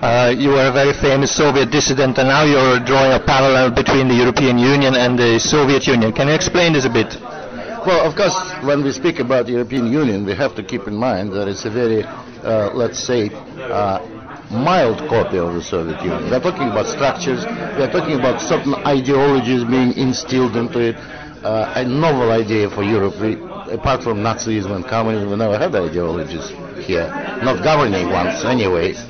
You were a very famous Soviet dissident, and now you're drawing a parallel between the European Union and the Soviet Union. Can you explain this a bit? Well, of course, when we speak about the European Union, we have to keep in mind that it's a very, let's say, mild copy of the Soviet Union. We're talking about structures, we're talking about certain ideologies being instilled into it, a novel idea for Europe. Apart from Nazism and communism, we never had ideologies here, not governing ones anyways.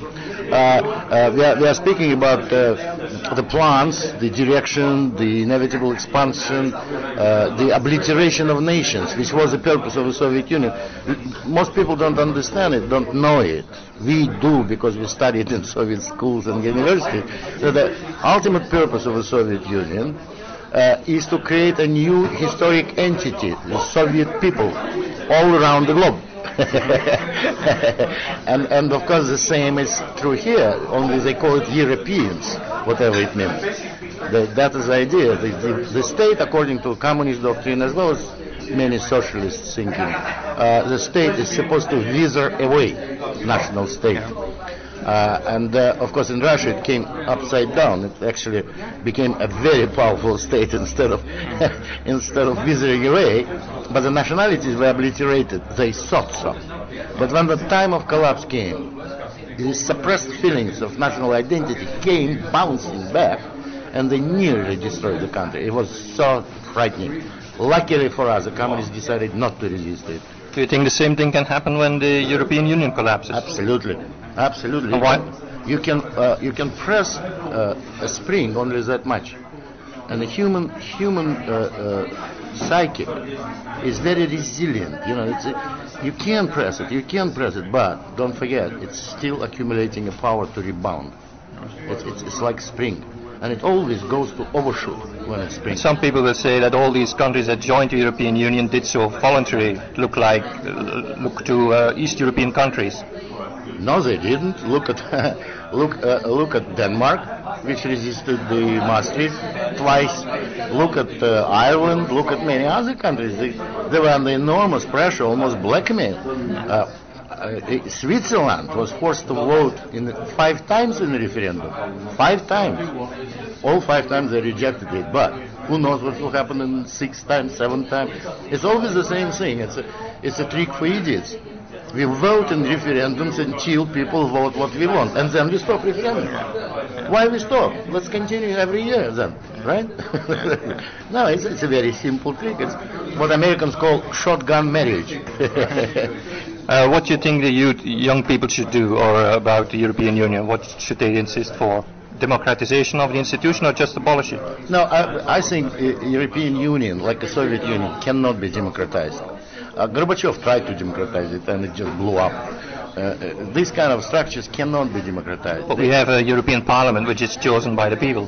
We are speaking about the plans, the direction, the inevitable expansion, the obliteration of nations, which was the purpose of the Soviet Union. Most people don't understand it, don't know it. We do, because we studied in Soviet schools and universities. So the ultimate purpose of the Soviet Union is to create a new historic entity, the Soviet people, all around the globe. and of course the same is true here, only they call it Europeans, whatever it means. That is the idea. The state, according to communist doctrine as well as many socialist thinking, the state is supposed to wither away national state. Of course in Russia it came upside down. It actually became a very powerful state instead of withering away. But the nationalities were obliterated. They thought so. But when the time of collapse came, the suppressed feelings of national identity came bouncing back, and they nearly destroyed the country. It was so frightening. Luckily for us, the communists decided not to resist it. Do you think the same thing can happen when the European Union collapses? Absolutely, absolutely. And why? You can press a spring only that much, and the human psychic is very resilient. You know, you can press it, but don't forget, it's still accumulating a power to rebound. It's like spring. And it always goes to overshoot when it's spring. Some people will say that all these countries that joined the European Union did so voluntarily. Look to East European countries. No, they didn't. Look at look at Denmark, which resisted the Maastricht twice. Look at Ireland. Look at many other countries. They were under enormous pressure, almost blackmail. Switzerland was forced to vote 5 times in the referendum. 5 times. All 5 times they rejected it. But who knows what will happen in 6 times, 7 times. It's always the same thing. It's a trick for idiots. We vote in referendums until people vote what we want, and then we stop referendum. Why we stop? Let's continue every year then, right? No, it's a very simple trick. It's what Americans call shotgun marriage. What do you think the young people should do, or about the European Union? What should they insist for? Democratization of the institution, or just abolish it? No, I think the European Union, like the Soviet Union, cannot be democratized. Gorbachev tried to democratize it, and it just blew up. These kind of structures cannot be democratized. But we have a European Parliament which is chosen by the people.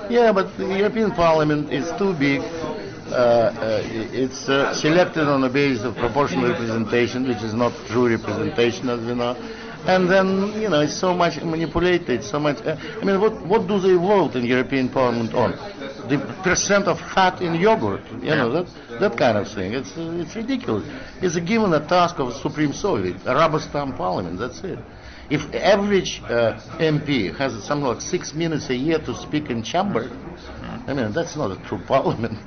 Yeah, but the European Parliament is too big. It's selected on the basis of proportional representation, which is not true representation, as we know. And then, you know, it's so much manipulated, so much. I mean, what do they vote in European Parliament on? The percent of fat in yogurt, you know, that kind of thing. It's ridiculous. It's given a task of Supreme Soviet, a rubber stamp parliament. That's it. If average MP has something like 6 minutes a year to speak in chamber, I mean, that's not a true parliament.